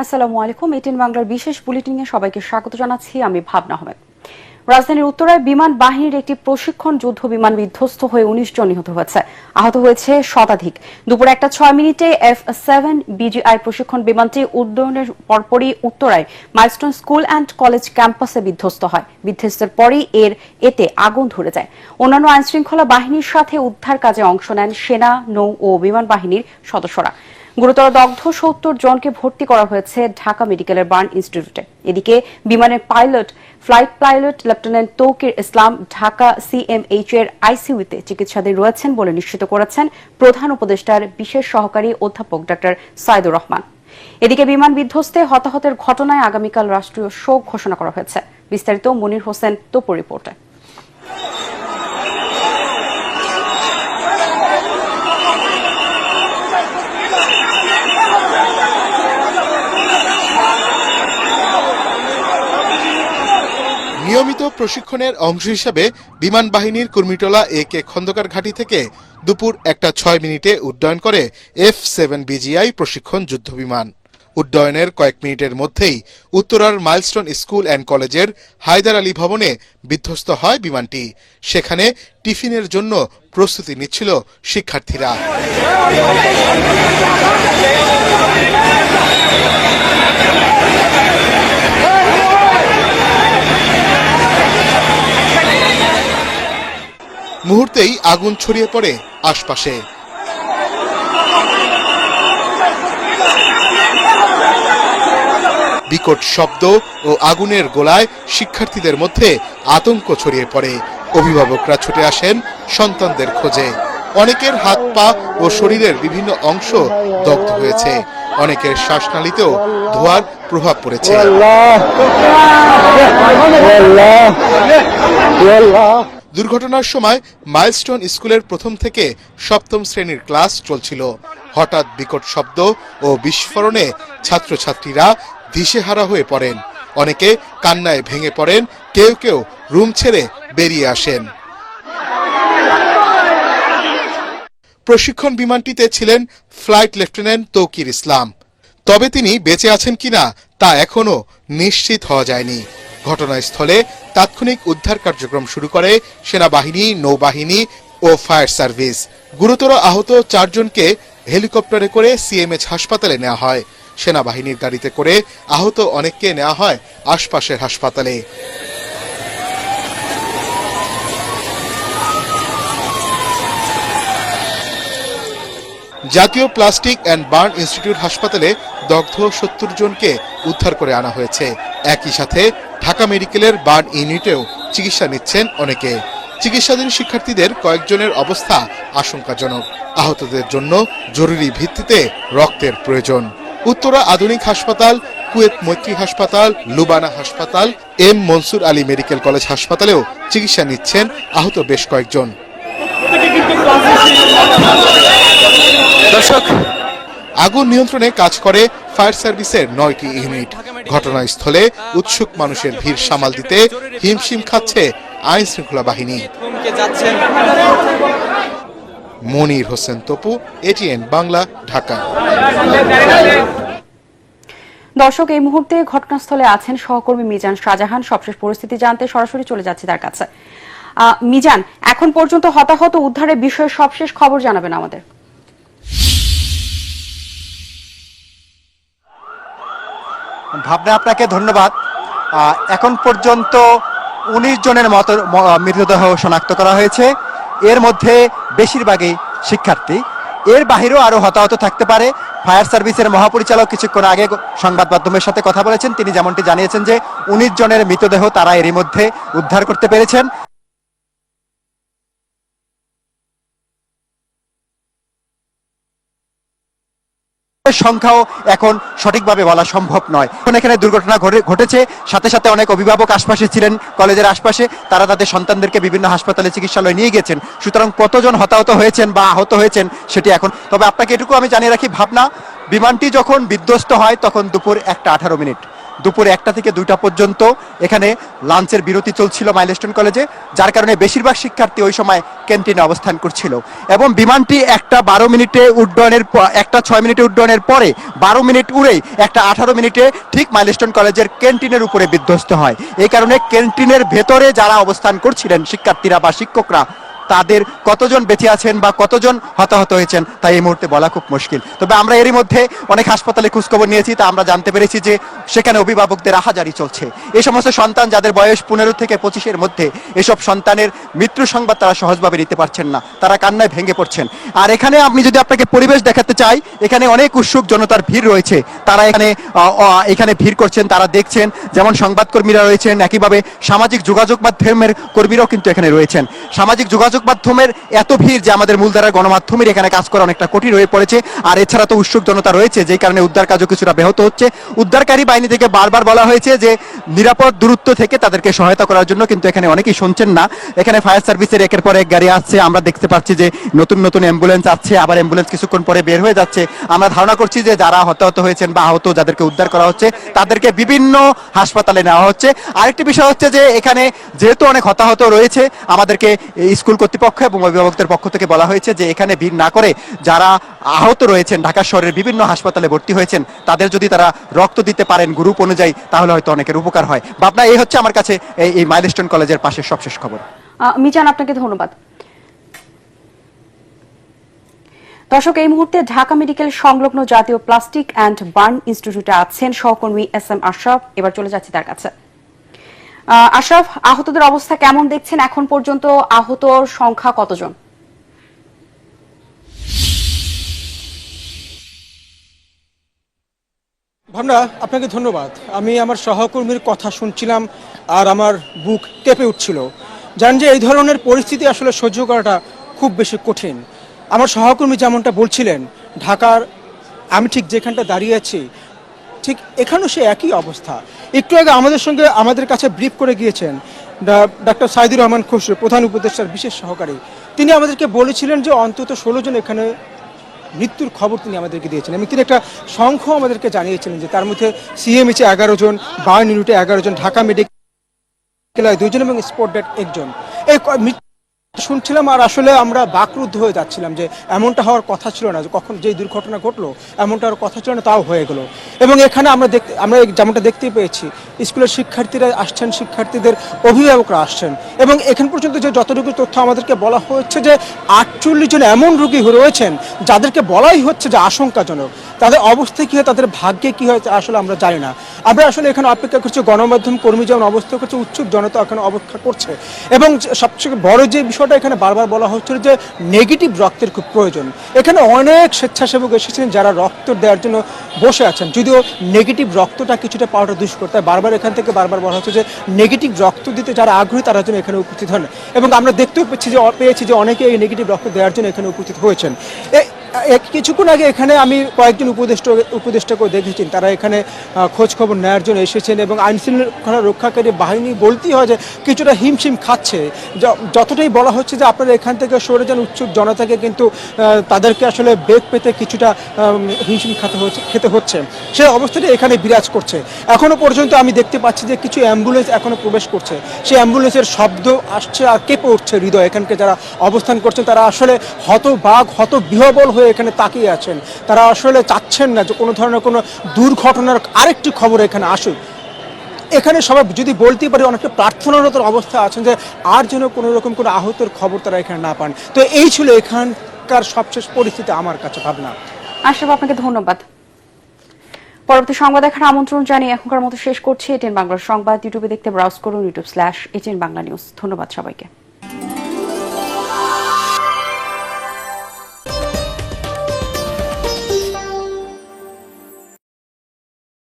আসসালামু আলাইকুম। 18 বাংলার বিশেষ বুলেটিনে সবাইকে স্বাগত জানাচ্ছি। আমি ভাবনা আহমেদ। রাজধানীর উত্তরায় বিমান বাহিনীর একটি প্রশিক্ষণ যুদ্ধ বিমান বিধ্বস্ত হয়ে 19 জন নিহত হয়েছে, আহত হয়েছে শতাধিক। দুপুর 1:06 F7 BGI প্রশিক্ষণ বিমানটি উড্ডয়নের পরপরই উত্তরায় মাইলস্টোন স্কুল অ্যান্ড কলেজ ক্যাম্পাসে বিধ্বস্ত হয়। বিধ্বস্তের পরই এতে আগুন ধরে যায়। অন্যান্য আইনশৃঙ্খলা বাহিনীর সাথে উদ্ধার কাজে অংশ নেন সেনা, নৌ ও বিমান বাহিনীর সদস্যরা। গুরুতর দগ্ধ 70 জনকে ভর্তি করা হয়েছে ঢাকা মেডিকেলের বার্ন ইনস্টিটিউটে। এদিকে বিমানের ফ্লাইট পাইলট লেফটেন্যান্ট তৌকির ইসলাম ঢাকা CMH এর ICUতে চিকিৎসাধীন রয়েছেন বলে নিশ্চিত করেছেন প্রধান উপদেষ্টার বিশেষ সহকারী অধ্যাপক ডক্টর সাইদুর রহমান। এদিকে বিমান বিধ্বস্তে হতাহতের ঘটনায় আগামীকাল রাষ্ট্রীয় শোক ঘোষণা করা হয়েছে। বিস্তারিত মনির হোসেন তোপর রিপোর্টে। নিয়মিত প্রশিক্ষণের অংশ হিসাবে বিমান বাহিনীর কুর্মিটোলা AK খন্দকার ঘাঁটি থেকে দুপুর 1:06 উড্ডয়ন করে F7 BGI প্রশিক্ষণ যুদ্ধবিমান। উড্ডয়নের কয়েক মিনিটের মধ্যেই উত্তরার মাইলস্টোন স্কুল অ্যান্ড কলেজের হায়দার আলী ভবনে বিধ্বস্ত হয় বিমানটি। সেখানে টিফিনের জন্য প্রস্তুতি নিচ্ছিল শিক্ষার্থীরা। মুহূর্তেই আগুন ছড়িয়ে পড়ে আশপাশে। বিকট শব্দ ও আগুনের গোলায় শিক্ষার্থীদের মধ্যে আতঙ্ক ছড়িয়ে পড়ে। অভিভাবকরা ছুটে আসেন সন্তানদের খোঁজে। অনেকের হাত পা ও শরীরের বিভিন্ন অংশ দগ্ধ হয়েছে। অনেকের শ্বাসনালীতেও ধোঁয়ার প্রভাব পড়েছে। দুর্ঘটনার সময় মাইলস্টোন স্কুলের প্রথম থেকে সপ্তম শ্রেণীর ক্লাস চলছিল। হঠাৎ বিকট শব্দ ও বিস্ফোরণে ছাত্রছাত্রীরা দিশেহারা হয়ে পড়েন। অনেকে কান্নায় ভেঙে পড়েন, কেউ কেউ রুম ছেড়ে বেরিয়ে আসেন। প্রশিক্ষণ বিমানটিতে ছিলেন ফ্লাইট লেফটেন্যান্ট তৌকির ইসলাম। তবে তিনি বেঁচে আছেন কিনা তা এখনো নিশ্চিত হওয়া যায়নি। ঘটনাস্থলে তাৎক্ষণিক উদ্ধার কার্যক্রম শুরু করে সেনাবাহিনী, নৌবাহিনী ও ফায়ার সার্ভিস। গুরুতর আহত 4 জনকে হেলিকপ্টারে করে CMH হাসপাতালে নেওয়া হয়। সেনাবাহিনীর গাড়িতে করে আহত অনেককে নেওয়া হয় আশপাশের হাসপাতালে। জাতীয় প্লাস্টিক অ্যান্ড বার্ন ইনস্টিটিউট হাসপাতালে দগ্ধ 70 জনকে উদ্ধার করে আনা হয়েছে। একই সাথে ঢাকা মেডিকেলের বার্ন ইউনিটেও চিকিৎসা নিচ্ছেন অনেকে। চিকিৎসাধীন শিক্ষার্থীদের কয়েকজনের অবস্থা আশঙ্কাজনক। আহতদের জন্য জরুরি ভিত্তিতে রক্তের প্রয়োজন। উত্তরা আধুনিক হাসপাতাল, কুয়েত মৈত্রী হাসপাতাল, লুবানা হাসপাতাল, M Mansur Ali medical college হাসপাতালেও চিকিৎসা নিচ্ছেন আহত বেশ কয়েকজন। দর্শক, আগুন নিয়ন্ত্রণে কাজ করে ফায়ার সার্ভিসের 9টি ইউনিট। ঘটনাস্থলে উৎসুক মানুষের ভিড় সামাল দিতে হিমশিম খাচ্ছে আইন শৃঙ্খলা বাহিনী। মনির হোসেন তপু, ATN বাংলা, ঢাকা। দর্শক, এই মুহূর্তে ঘটনাস্থলে আছেন সহকর্মী মিজান শাহজাহান। সবশেষ পরিস্থিতি জানতে সরাসরি চলে যাচ্ছে তার কাছে। মিজান, এখন পর্যন্ত হতাহত উদ্ধারের বিষয়ে সবশেষ খবর জানাবেন আমাদের। ভাবনা, আপনাকে ধন্যবাদ। এখন পর্যন্ত 19 জনের মতো মৃতদেহ শনাক্ত করা হয়েছে। এর মধ্যে বেশিরভাগই শিক্ষার্থী। এর বাহিরেও আরো হতাহত থাকতে পারে। ফায়ার সার্ভিসের মহাপরিচালক কিছুক্ষণ আগে সংবাদ মাধ্যমের সাথে কথা বলেছেন। তিনি যেমনটি জানিয়েছেন যে 19 জনের মৃতদেহ তারা এরই মধ্যে উদ্ধার করতে পেরেছেন। সংখ্যাও এখন সঠিকভাবে বলা সম্ভব নয়। এখানে দুর্ঘটনা ঘটেছে, সাথে সাথে অনেক অভিভাবক আশপাশে ছিলেন, কলেজের আশপাশে, তারা তাদের সন্তানদেরকে বিভিন্ন হাসপাতালে চিকিৎসালয়ে নিয়ে গেছেন। সুতরাং কতজন হতাহত হয়েছেন বা আহত হয়েছেন সেটি এখন। তবে আপনাকে এটুকু আমি জানিয়ে রাখি ভাবনা, বিমানটি যখন বিধ্বস্ত হয় তখন দুপুর 1:18। দুপুরে 1টা থেকে 2টা পর্যন্ত এখানে লাঞ্চের বিরতি চলছিল মাইলস্টোন কলেজে, যার কারণে বেশিরভাগ শিক্ষার্থী ওই সময় ক্যান্টিনে অবস্থান করছিল। এবং বিমানটি 1:12 উড্ডয়নের 1:06 উড্ডয়নের পরে 12 মিনিট উড়েই 1:18 ঠিক মাইলস্টোন কলেজের ক্যান্টিনের উপরে বিধ্বস্ত হয়। এই কারণে ক্যান্টিনের ভেতরে যারা অবস্থান করছিলেন শিক্ষার্থীরা বা শিক্ষকরা, তাদের কতজন বেঁচে আছেন বা কতজন হতাহত হয়েছেন তা এই মুহূর্তে বলা খুব মুশকিল। তবে আমরা এরই মধ্যে অনেক হাসপাতালে খোঁজখবর নিয়েছি, তা আমরা জানতে পেরেছি যে সেখানে অভিভাবকদের আহাজারি চলছে। এই সমস্ত সন্তান যাদের বয়স 15 থেকে 25-এর মধ্যে, এসব সন্তানের মৃত্যু সংবাদ তারা সহজভাবে নিতে পারছেন না, তারা কান্নায় ভেঙে পড়ছেন। আর এখানে আমি যদি আপনাকে পরিবেশ দেখাতে চাই, এখানে অনেক উৎসুক জনতার ভিড় রয়েছে, তারা এখানে ভিড় করছেন, তারা দেখছেন। যেমন সংবাদকর্মীরা রয়েছেন, একইভাবে সামাজিক যোগাযোগ মাধ্যমের কর্মীরাও কিন্তু এখানে রয়েছেন। সামাজিক যোগাযোগ মাধ্যমের এত ভিড় যে আমাদের মূলধারার গণমাধ্যমের এখানে কাজ করা অনেকটা কঠিন হয়ে পড়েছে। আর এছাড়া তো উৎসুক জনতা রয়েছে, যেই কারণে উদ্ধার কাজও কিছুটা ব্যাহত হচ্ছে। উদ্ধারকারী বাহিনী থেকে বারবার বলা হয়েছে যে নিরাপদ দূরত্ব থেকে তাদেরকে সহায়তা করার জন্য, কিন্তু এখানে অনেকেই শুনছেন না। এখানে ফায়ার সার্ভিসের একের পর এক গাড়ি আসছে, আমরা দেখতে পাচ্ছি যে নতুন নতুন অ্যাম্বুলেন্স আসছে, আবার অ্যাম্বুলেন্স কিছুক্ষণ পরে বের হয়ে যাচ্ছে। আমরা ধারণা করছি যে যারা হতাহত হয়েছেন বা আহত যাদেরকে উদ্ধার করা হচ্ছে, তাদেরকে বিভিন্ন হাসপাতালে নেওয়া হচ্ছে। আরেকটি বিষয় হচ্ছে যে এখানে যেহেতু অনেক হতাহত রয়েছে, আমাদেরকে স্কুল কর্তৃপক্ষ এবং অভিভাবকদের পক্ষ থেকে বলা হয়েছে যে এখানে ভিড় না করে যারা আহত রয়েছেন, ঢাকা শহরের বিভিন্ন হাসপাতালে ভর্তি হয়েছেন, তাদের যদি তারা রক্ত দিতে পারেন গ্রুপ অনুযায়ী, তাহলে হয়তো অনেকের উপকার হয়। ভাবনা এই হচ্ছে আমার কাছে এই মাইলস্টোন কলেজের পাশের সবশেষ খবর। মিজান, আপনাকে ধন্যবাদ। দর্শক, এই মুহূর্তে ঢাকা মেডিকেল সংলগ্ন জাতীয় প্লাস্টিক অ্যান্ড বার্ন ইনস্টিটিউটে আছেন সহকর্মী SM আশরাফ। এবার চলে যাচ্ছি তার কাছে। আশরাফ, আহতদের অবস্থা কেমন দেখছেন? এখন পর্যন্ত আহতর সংখ্যা কতজন? ভাবনা, আপনাকে ধন্যবাদ। আমি আমার সহকর্মীর কথা শুনছিলাম আর আমার বুক কেঁপে উঠছিল। জানেন যে এই ধরনের পরিস্থিতি আসলে সহ্য করাটা খুব বেশি কঠিন। আমার সহকর্মী যেমনটা বলছিলেন, ঢাকার আমি ঠিক যেখানটা দাঁড়িয়ে আছি, ঠিক এখানেও সে একই অবস্থা। একটু আগে আমাদের কাছে ব্রিফ করে গিয়েছেন ডাক্তার সাইদুর রহমান খসরু, প্রধান উপদেষ্টার বিশেষ সহকারী। তিনি আমাদেরকে বলেছিলেন যে অন্তত 16 জন এখানে মৃত্যুর খবর তিনি আমাদেরকে দিয়েছেন এবং তিনি একটা সংখ্যা আমাদেরকে জানিয়েছিলেন যে তার মধ্যে CMH 11 জন, বার্ন ইউনিটে 11 জন, ঢাকা মেডিকেল 2 জন এবং স্পট ডেড 1 জন। এই শুনছিলাম আর আসলে আমরা বাকরুদ্ধ হয়ে যাচ্ছিলাম যে এমনটা হওয়ার কথা ছিল না, যে কখন যে দুর্ঘটনা ঘটলো এমনটা হওয়ার কথা ছিল না, তাও হয়ে গেল। এবং এখানে আমরা যেমনটা দেখতেই পেয়েছি, স্কুলের শিক্ষার্থীরা আসছেন, শিক্ষার্থীদের অভিভাবকরা আসছেন এবং এখন পর্যন্ত যে যতটুকু তথ্য আমাদেরকে বলা হচ্ছে যে 48 জন এমন রোগী রয়েছেন যাদেরকে বলাই হচ্ছে যে আশঙ্কাজনক। তাদের অবস্থা কী হয়, তাদের ভাগ্যে কী হয় আসলে আমরা জানি না। আমরা আসলে এখানে অপেক্ষা করছি, গণমাধ্যম কর্মী যেমন অবস্থা করছে, উৎসুক জনতা এখানে অপেক্ষা করছে। এবং সবচেয়ে বড় যে বিষয়টা এখানে বারবার বলা হচ্ছিল যে নেগেটিভ রক্তের খুব প্রয়োজন। এখানে অনেক স্বেচ্ছাসেবক এসেছেন যারা রক্ত দেওয়ার জন্য বসে আছেন, যদিও নেগেটিভ রক্তটা কিছুটা পাওয়াটা দুষ্কর। তাই এখান থেকে বারবার বলা হচ্ছে যে নেগেটিভ রক্ত দিতে যারা আগ্রহী তারা যেন এখানে উপস্থিত হন। এবং আমরা দেখতেও পেয়েছি যে অনেকে এই নেগেটিভ রক্ত দেওয়ার জন্য এখানে উপস্থিত হয়েছেন। কিছুক্ষণ আগে এখানে আমি কয়েকজন উপদেষ্টাকে দেখেছি, তারা এখানে খোঁজ খবর নেওয়ার জন্য এসেছেন এবং আইনশৃঙ্খলা রক্ষাকারী বাহিনী বলতেই হয় যে কিছুটা হিমশিম খাচ্ছে। যতটাই বলা হচ্ছে যে আপনারা এখান থেকে সরে যান, উৎসুক জনতাকে কিন্তু তাদেরকে আসলে বেগ পেতে কিছুটা হিমশিম খেতে হচ্ছে। সেই অবস্থাটা এখানে বিরাজ করছে। এখনো পর্যন্ত আমি দেখতে পাচ্ছি যে কিছু অ্যাম্বুলেন্স এখনো প্রবেশ করছে, সেই অ্যাম্বুলেন্সের শব্দ আসছে আর কেঁপে উঠছে হৃদয়। এখানকে যারা অবস্থান করছেন তারা আসলে হতবিহ্বল হয়ে এখানে তাকিয়ে আছেন। তারা আসলে চাচ্ছেন না যে কোনো ধরনের কোনো দুর্ঘটনার আরেকটি খবর এখানে আসুক। এখানে সবাই যদি বলতেই পারে অনেকটা প্রার্থনারত অবস্থা আছেন যে আর যেন কোনো রকম কোনো আহতের খবর তারা এখানে না পান। তো এই ছিল এখানকার সবশেষ পরিস্থিতি আমার কাছে। ভাবনা, আশরাফ, আপনাকে ধন্যবাদ। পরবর্তী সংবাদ দেখার আমন্ত্রণ জানিয়ে এখনকার মতো শেষ করছি। এটিএন বাংলার সংবাদ ইউটিউবে দেখতে ব্রাউজ করুন youtube/ATN Bangla News। ধন্যবাদ সবাইকে।